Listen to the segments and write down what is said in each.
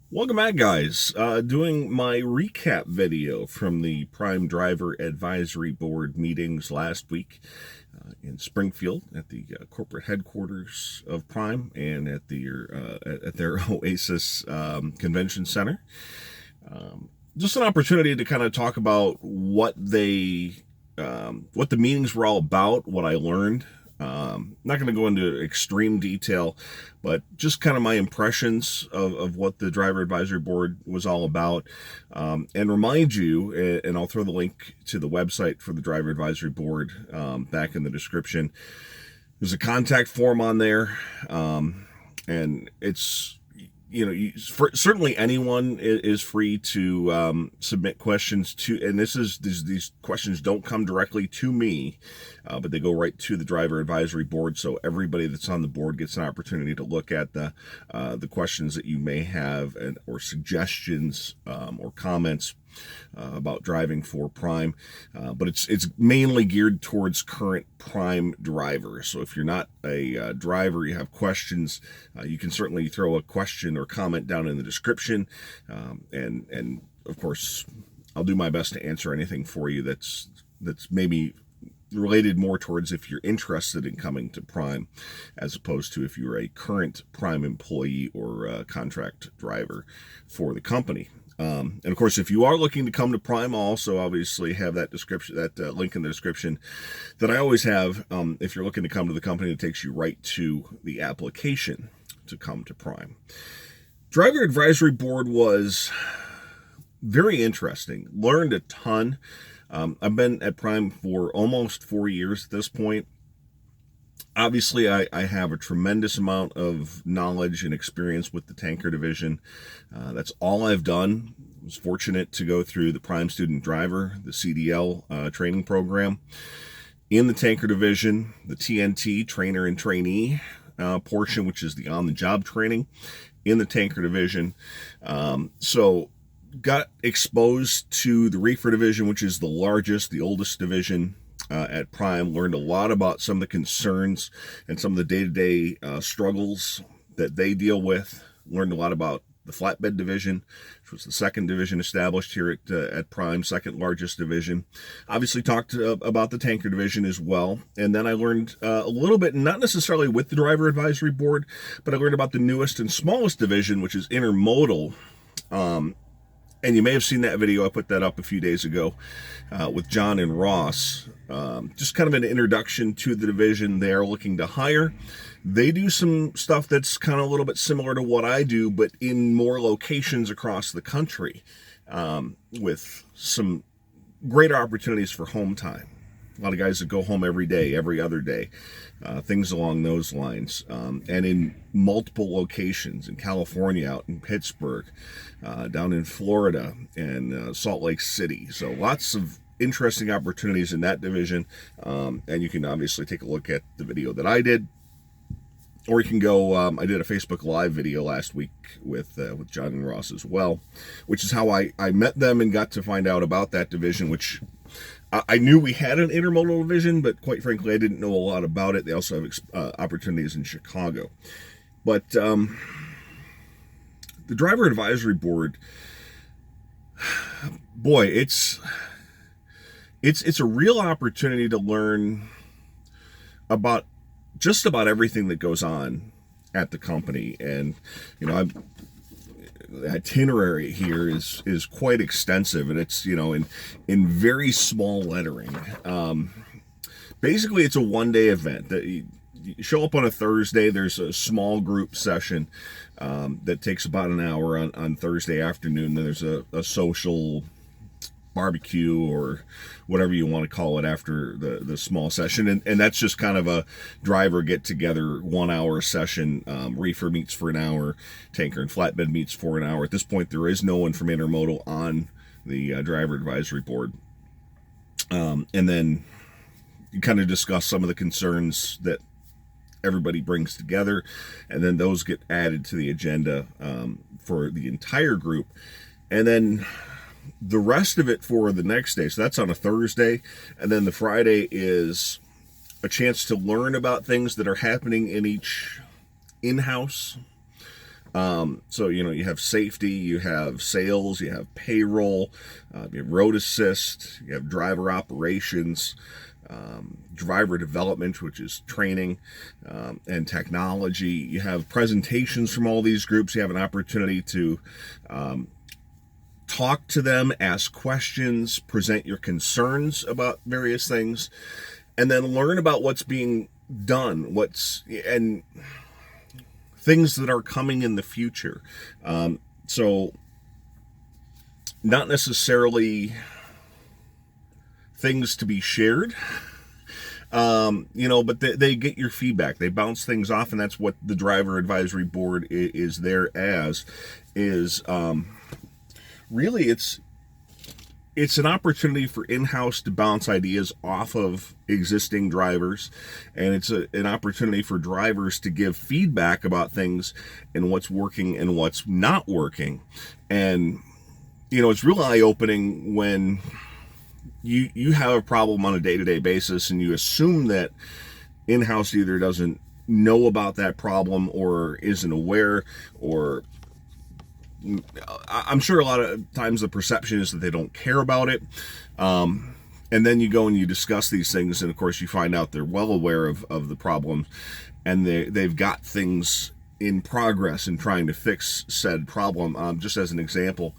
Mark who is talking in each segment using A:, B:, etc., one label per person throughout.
A: Welcome back, guys. Doing my recap video from the Prime Driver Advisory Board meetings last week in Springfield at the corporate headquarters of Prime and at their Oasis Convention Center. Just an opportunity to kind of talk about what the meetings were all about, what I learned. Not going to go into extreme detail, but just kind of my impressions of what the driver advisory board was all about, and remind you, and I'll throw the link to the website for the driver advisory board back in the description. There's a contact form on there, and it's certainly anyone is free to submit questions to, and these questions don't come directly to me, but they go right to the driver advisory board. So everybody that's on the board gets an opportunity to look at the questions that you may have or suggestions or comments about driving for Prime, but it's mainly geared towards current Prime drivers. So if you're not a driver, you have questions, you can certainly throw a question or comment down in the description, and of course, I'll do my best to answer anything for you that's maybe related more towards if you're interested in coming to Prime, as opposed to if you're a current Prime employee or a contract driver for the company. And of course, if you are looking to come to Prime, I'll also obviously have that link in the description that I always have. If you're looking to come to the company, it takes you right to the application to come to Prime. Driver Advisory Board was very interesting. Learned a ton. I've been at Prime for almost 4 years at this point. Obviously, I have a tremendous amount of knowledge and experience with the tanker division. That's all I've done. I was fortunate to go through the Prime Student Driver, the CDL training program. In the tanker division, the TNT, trainer and trainee portion, which is the on-the-job training in the tanker division. So got exposed to the reefer division, which is the largest, the oldest division at Prime. Learned a lot about some of the concerns and some of the day-to-day struggles that they deal with. Learned a lot about the flatbed division, which was the second division established here at Prime, second largest division. Obviously talked about the tanker division as well. And then I learned a little bit, not necessarily with the driver advisory board, but I learned about the newest and smallest division, which is intermodal. And you may have seen that video. I put that up a few days ago with John and Ross. Just kind of an introduction to the division they're looking to hire. They do some stuff that's kind of a little bit similar to what I do, but in more locations across the country, with some greater opportunities for home time. A lot of guys that go home every day, every other day, things along those lines. And in multiple locations in California, out in Pittsburgh, down in Florida, and Salt Lake City. So lots of interesting opportunities in that division. And you can obviously take a look at the video that I did. Or you can go, I did a Facebook Live video last week with John and Ross as well, which is how I met them and got to find out about that division, which I knew we had an intermodal division, but quite frankly, I didn't know a lot about it. They also have opportunities in Chicago. But the Driver Advisory Board, boy, it's a real opportunity to learn about just about everything that goes on at the company. And the itinerary here is quite extensive, and it's in very small lettering. Basically, it's a one-day event. You show up on a Thursday. There's a small group session that takes about an hour on Thursday afternoon. Then there's a social barbecue or whatever you want to call it after the small session, and that's just kind of a driver get together 1 hour session. Reefer meets for an hour, tanker and flatbed meets for an hour. At this point, there is no one from intermodal on the driver advisory board, and then you kind of discuss some of the concerns that everybody brings together, and then those get added to the agenda for the entire group, and then the rest of it for the next day. So that's on a Thursday. And then the Friday is a chance to learn about things that are happening in each in-house So, you have safety, you have sales, you have payroll, you have road assist, you have driver operations, driver development, which is training, and technology. You have presentations from all these groups. You have an opportunity to talk to them, ask questions, present your concerns about various things, and then learn about what's being done, and things that are coming in the future. So not necessarily things to be shared, but they get your feedback. They bounce things off, and that's what the driver advisory board is there as, really it's an opportunity for in-house to bounce ideas off of existing drivers, and it's an opportunity for drivers to give feedback about things and what's working and what's not working. And it's real eye-opening when you have a problem on a day-to-day basis and you assume that in-house either doesn't know about that problem or isn't aware, or I'm sure a lot of times the perception is that they don't care about it. And then you go and you discuss these things, and of course you find out they're well aware of the problem, and they've got things in progress in trying to fix said problem. Just as an example,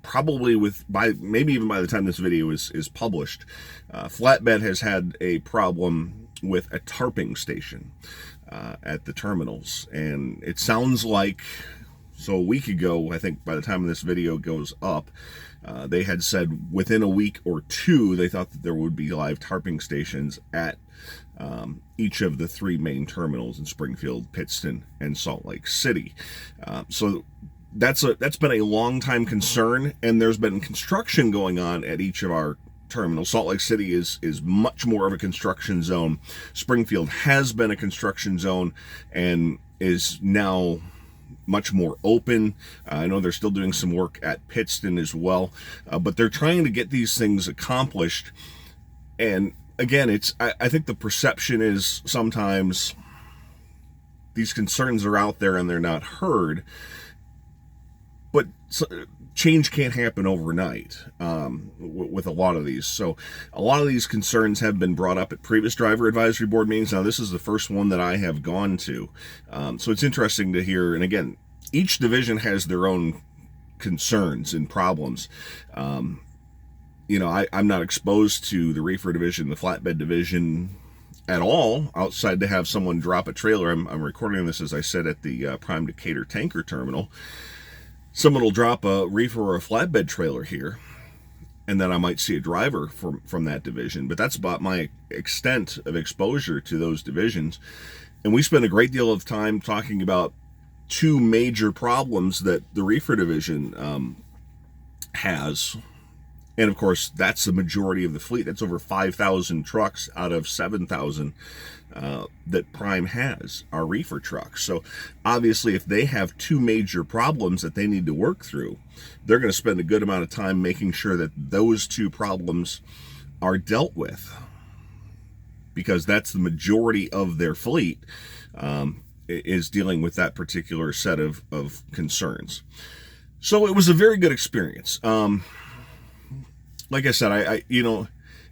A: probably maybe even by the time this video is published, Flatbed has had a problem with a tarping station at the terminals, and it sounds like, so a week ago, I think by the time this video goes up, they had said within a week or two they thought that there would be live tarping stations at each of the three main terminals in Springfield, Pittston, and Salt Lake City. So that's been a long time concern, and there's been construction going on at each of our terminals. Salt Lake City is much more of a construction zone. Springfield has been a construction zone and is now much more open. I know they're still doing some work at Pittston as well, but they're trying to get these things accomplished. And again, I think the perception is sometimes these concerns are out there and they're not heard, but change can't happen overnight with a lot of these. So a lot of these concerns have been brought up at previous driver advisory board meetings. Now, this is the first one that I have gone to. So it's interesting to hear. And again, each division has their own concerns and problems. I'm not exposed to the reefer division, the flatbed division at all, outside to have someone drop a trailer. I'm recording this, as I said, at the Prime Decatur tanker terminal. Someone will drop a reefer or a flatbed trailer here, and then I might see a driver from that division. But that's about my extent of exposure to those divisions. And we spend a great deal of time talking about two major problems that the reefer division has. And of course, that's the majority of the fleet. That's over 5,000 trucks out of 7,000 that Prime has are reefer trucks. So obviously, if they have two major problems that they need to work through, they're going to spend a good amount of time making sure that those two problems are dealt with, because that's the majority of their fleet is dealing with that particular set of concerns. So it was a very good experience. Like I said, I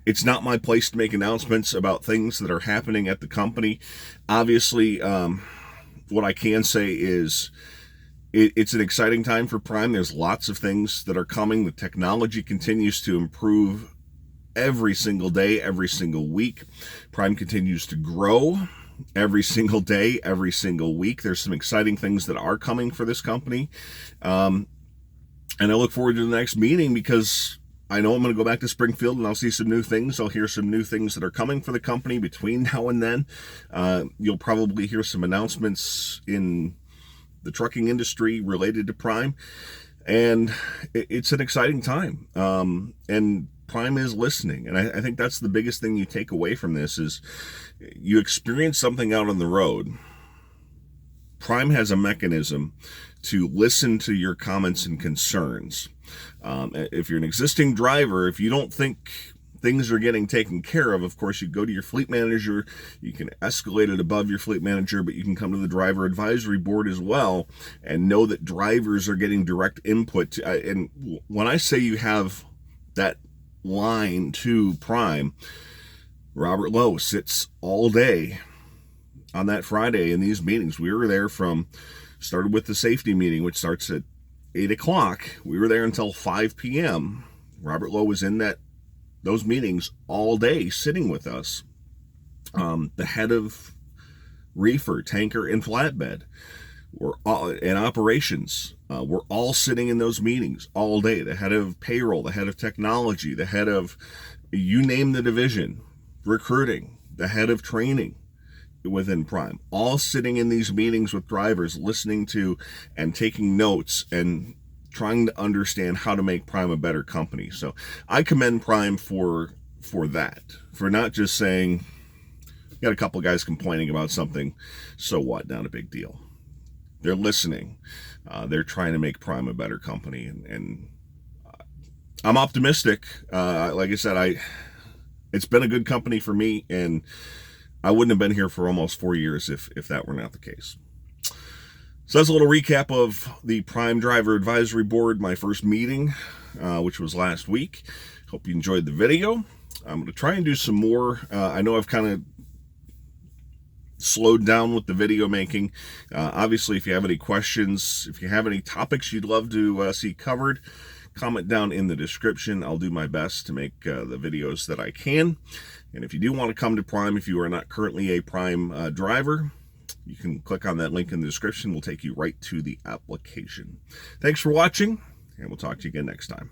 A: it's not my place to make announcements about things that are happening at the company. Obviously, what I can say is it's an exciting time for Prime. There's lots of things that are coming. The technology continues to improve every single day, every single week. Prime continues to grow every single day, every single week. There's some exciting things that are coming for this company. And I look forward to the next meeting, because I know I'm going to go back to Springfield and I'll see some new things. I'll hear some new things that are coming for the company between now and then. You'll probably hear some announcements in the trucking industry related to Prime. And it's an exciting time. And Prime is listening. And I think that's the biggest thing you take away from this is you experience something out on the road. Prime has a mechanism to listen to your comments and concerns. If you're an existing driver, if you don't think things are getting taken care of course, you go to your fleet manager, you can escalate it above your fleet manager, but you can come to the driver advisory board as well and know that drivers are getting direct input. And when I say you have that line to Prime, Robert Lowe sits all day on that Friday in these meetings. We were there started with the safety meeting, which starts at 8 o'clock. We were there until 5 p.m. Robert Lowe was in those meetings all day sitting with us. The head of reefer, tanker, and flatbed were all in operations. We're all sitting in those meetings all day. The head of payroll, the head of technology, the head of, you name the division, recruiting, the head of training within Prime, all sitting in these meetings with drivers, listening to and taking notes and trying to understand how to make Prime a better company. So I commend Prime for that, for not just saying, got a couple guys complaining about something, so what, not a big deal. They're listening. They're trying to make Prime a better company, and I'm optimistic. Like I said, it's been a good company for me, and I wouldn't have been here for almost 4 years if that were not the case. So that's a little recap of the Prime Driver Advisory Board, my first meeting, which was last week. Hope you enjoyed the video. I'm going to try and do some more. I know I've kind of slowed down with the video making. Obviously, if you have any questions, if you have any topics you'd love to see covered, comment down in the description. I'll do my best to make the videos that I can. And if you do want to come to Prime, if you are not currently a Prime driver, you can click on that link in the description. We'll take you right to the application. Thanks for watching, and we'll talk to you again next time.